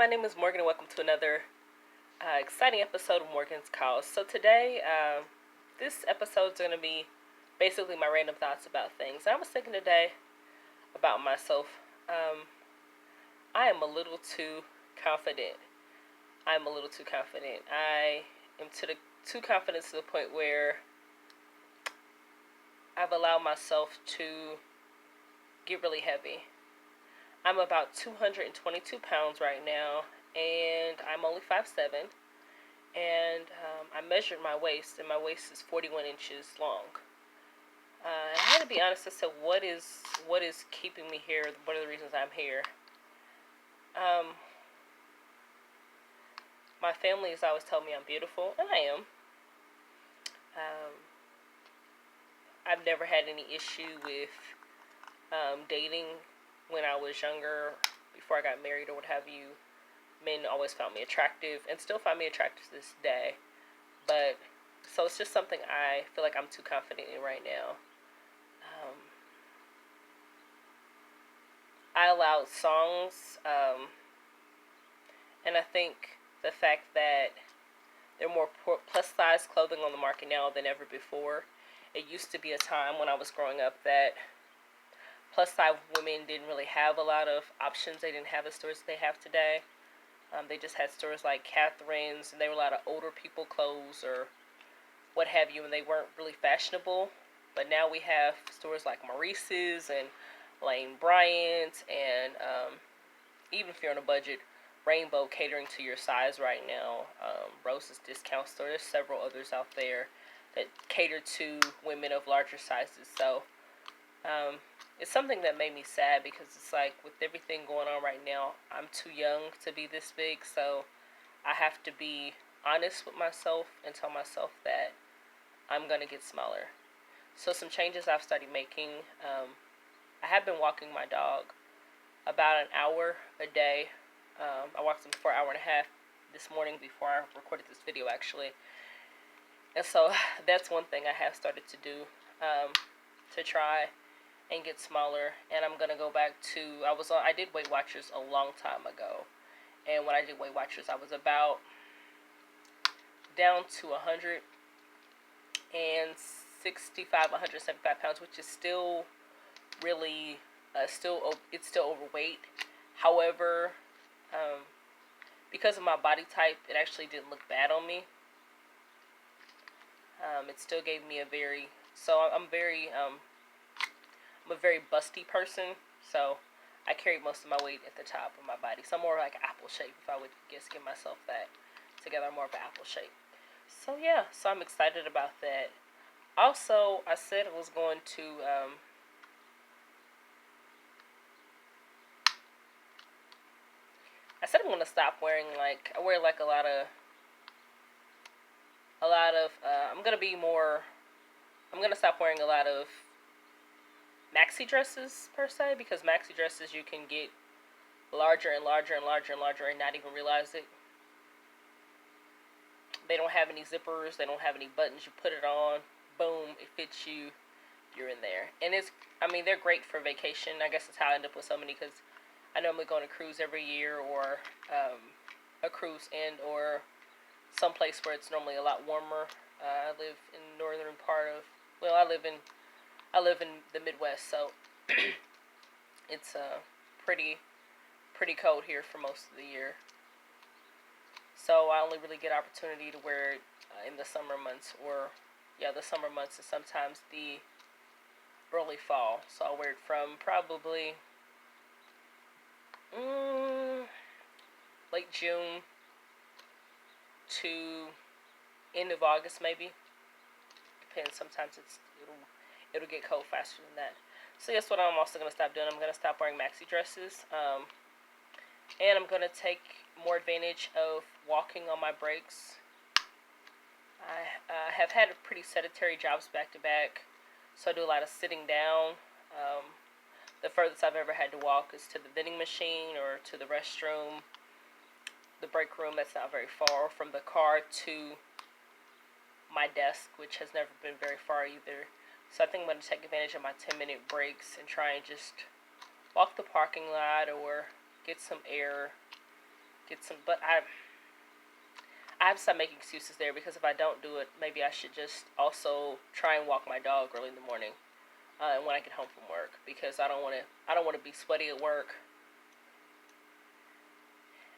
my name is Morgan, and welcome to another exciting episode of Morgan's Calls. So today, this episode is going to be basically my random thoughts about things. I was thinking today about myself. I am a little too confident. I'm a little too confident. I am too confident to the point where I've allowed myself to get really heavy. I'm about 222 pounds right now, and I'm only 5'7", and I measured my waist, and my waist is 41 inches long. I had to be honest as to what is keeping me here. What are the reasons I'm here? My family has always told me I'm beautiful, and I am. I've never had any issue with dating when I was younger, before I got married or what have you. Men always found me attractive and still find me attractive to this day. But, so it's just something I feel like I'm too confident in right now. I allowed songs, and I think the fact that there are more plus size clothing on the market now than ever before. It used to be a time when I was growing up that plus size women didn't really have a lot of options. They didn't have the stores they have today. They just had stores like Catherine's, and they were a lot of older people clothes or what have you, and they weren't really fashionable. But now we have stores like Maurice's and Lane Bryant, and even if you're on a budget, Rainbow catering to your size right now. Rose's Discount Store. There's several others out there that cater to women of larger sizes. So it's something that made me sad, because it's like, with everything going on right now, I'm too young to be this big. So I have to be honest with myself and tell myself that I'm going to get smaller. So some changes I've started making. I have been walking my dog about an hour a day. I walked him for an hour and a half this morning before I recorded this video, actually. And so that's one thing I have started to do, to try and get smaller. And I'm going to go back to, I did Weight Watchers a long time ago. And when I did Weight Watchers, I was about down to 165, 175 pounds, which is still really, it's still overweight. However, because of my body type, it actually didn't look bad on me. It still gave me I'm a very busty person, so I carry most of my weight at the top of my body. So I'm more like apple shape, if I would give myself that together. I'm more of an apple shape. So yeah, so I'm excited about that. Also, I said I was going to I'm going to stop wearing, like, I wear like a lot of I'm going to stop wearing a lot of maxi dresses per se, because maxi dresses, you can get larger and larger and larger and larger and not even realize it. They don't have any zippers, they don't have any buttons. You put it on, boom, it fits you, you're in there. And they're great for vacation. I guess that's how I end up with so many, because I normally go on a cruise every year, or a cruise or someplace where it's normally a lot warmer. I live in the northern part of, I live in the Midwest, so it's pretty cold here for most of the year. So I only really get opportunity to wear it in the summer months, the summer months, and sometimes the early fall. So I'll wear it from probably late June to end of August, maybe. Depends. Sometimes it'll get cold faster than that. So that's what I'm also going to stop doing. I'm going to stop wearing maxi dresses. And I'm going to take more advantage of walking on my breaks. I have had pretty sedentary jobs back to back, so I do a lot of sitting down. The furthest I've ever had to walk is to the vending machine or to the restroom. The break room, that's not very far. From the car to my desk, which has never been very far either. So I think I'm going to take advantage of my 10-minute breaks and try and just walk the parking lot or get some air, get some, but I have to stop making excuses there, because if I don't do it, maybe I should just also try and walk my dog early in the morning, and when I get home from work, because I don't want to be sweaty at work,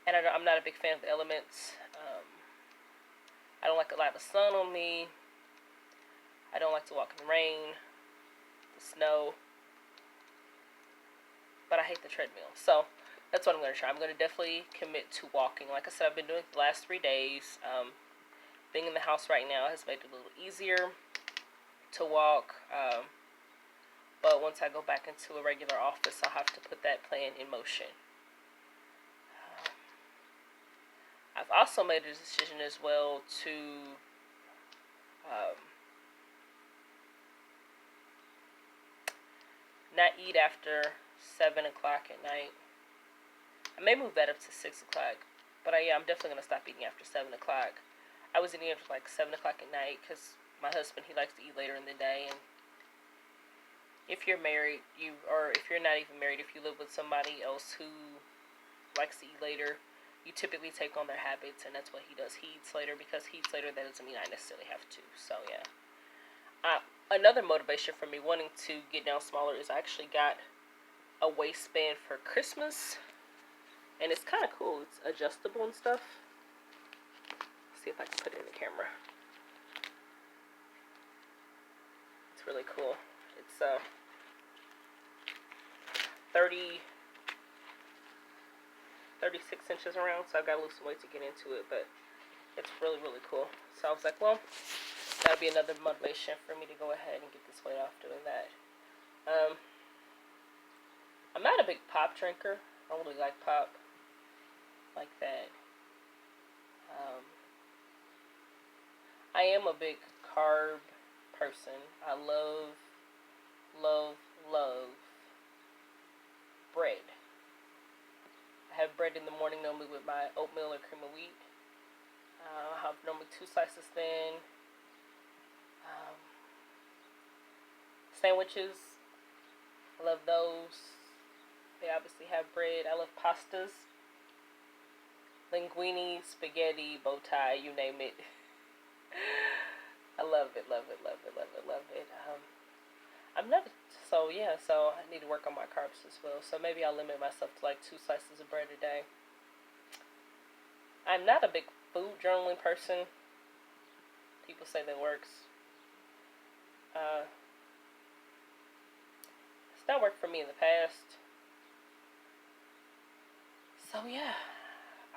and I'm not a big fan of the elements. I don't like a lot of sun on me. I don't like to walk in the rain, the snow, but I hate the treadmill. So that's what I'm going to try. I'm going to definitely commit to walking. Like I said, I've been doing it the last 3 days. Being in the house right now has made it a little easier to walk. But once I go back into a regular office, I'll have to put that plan in motion. I've also made a decision as well to not eat after 7 o'clock at night. I may move that up to 6 o'clock, but I'm definitely going to stop eating after 7 o'clock. I was eating after like 7 o'clock at night because my husband, he likes to eat later in the day. And if you're married, or if you're not even married, if you live with somebody else who likes to eat later, you typically take on their habits, and that's what he does. He eats later. Because he eats later, that doesn't mean I necessarily have to. So yeah. Another motivation for me wanting to get down smaller is I actually got a waistband for Christmas, and it's kind of cool. It's adjustable and stuff. Let's see if I can put it in the camera. It's really cool. It's 36 inches around, so I've got to lose some weight to get into it, but it's really, really cool. So I was like, well, that'll be another motivation for me to go ahead and get this weight off doing that. I'm not a big pop drinker. I don't really like pop like that. I am a big carb person. I love bread. I have bread in the morning normally with my oatmeal or cream of wheat. I have normally 2 slices then. Sandwiches, I love those. They obviously have bread. I love pastas, linguine, spaghetti, bow tie, you name it. I love it. I'm never, so I need to work on my carbs as well. So maybe I'll limit myself to like 2 slices of bread a day. I'm not a big food journaling person. People say that works. It's not worked for me in the past. So yeah,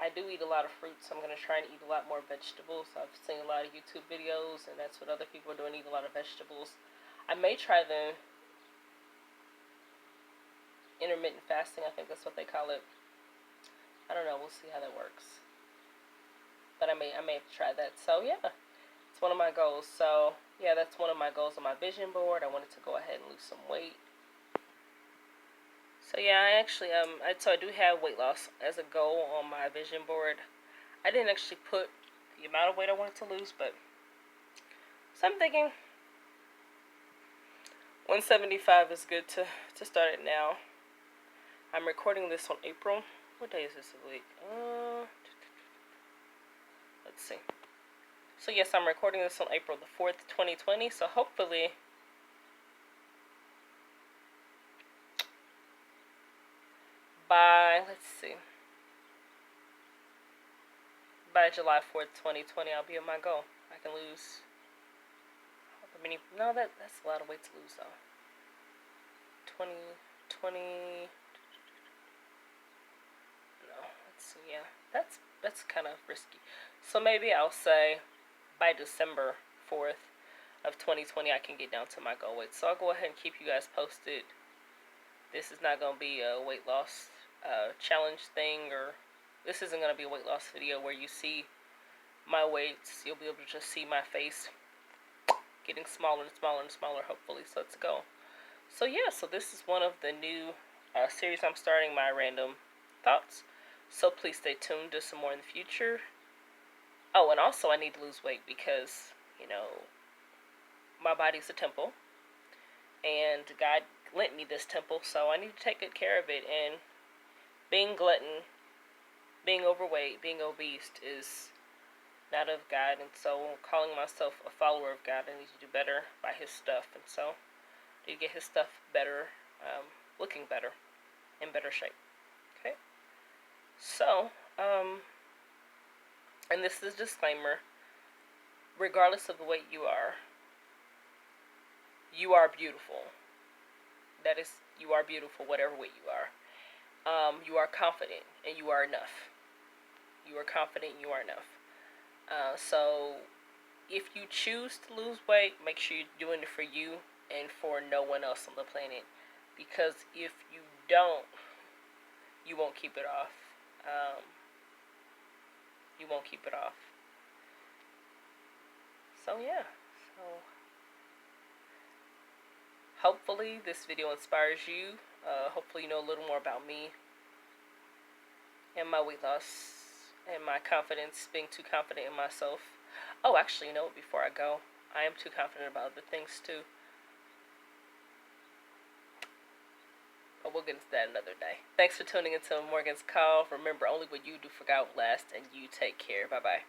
I do eat a lot of fruits. I'm going to try and eat a lot more vegetables. I've seen a lot of YouTube videos, and that's what other people are doing, eat a lot of vegetables. I may try the intermittent fasting. I think that's what they call it. I don't know. We'll see how that works. But I may have to try that. So yeah, it's one of my goals. So yeah, that's one of my goals on my vision board. I wanted to go ahead and lose some weight. So yeah, I actually so I do have weight loss as a goal on my vision board. I didn't actually put the amount of weight I wanted to lose, but so I'm thinking 175 is good to start it now. I'm recording this on April. What day is this week? Let's see. So yes, I'm recording this on April the 4th, 2020. So hopefully by July 4th, 2020, I'll be at my goal. I can lose that's a lot of weight to lose though. 20. No, let's see. Yeah, that's kind of risky. So maybe I'll say by December 4th of 2020, I can get down to my goal weight. So I'll go ahead and keep you guys posted. This is not going to be a weight loss challenge thing, or this isn't going to be a weight loss video where you see my weights. You'll be able to just see my face getting smaller and smaller and smaller, hopefully. So let's go. So yeah, so this is one of the new series I'm starting, my random thoughts. So please stay tuned to some more in the future. Oh, and also I need to lose weight because, my body's a temple. And God lent me this temple, so I need to take good care of it. And being glutton being overweight, being obese is not of God, and so calling myself a follower of God, I need to do better by His stuff, and so to get His stuff better, looking better, in better shape. Okay, so and this is a disclaimer: regardless of the weight you are beautiful. That is, you are beautiful, whatever weight you are. You are confident, and you are enough. You are confident, and you are enough. So if you choose to lose weight, make sure you're doing it for you and for no one else on the planet. Because if you don't, you won't keep it off. You won't keep it off. So yeah. So hopefully this video inspires you. Hopefully you know a little more about me and my weight loss and my confidence, being too confident in myself. Oh, actually, you know what? Before I go, I am too confident about other things too. But we'll get into that another day. Thanks for tuning into Morgan's Call. Remember, only what you do for God will last, and you take care. Bye-bye.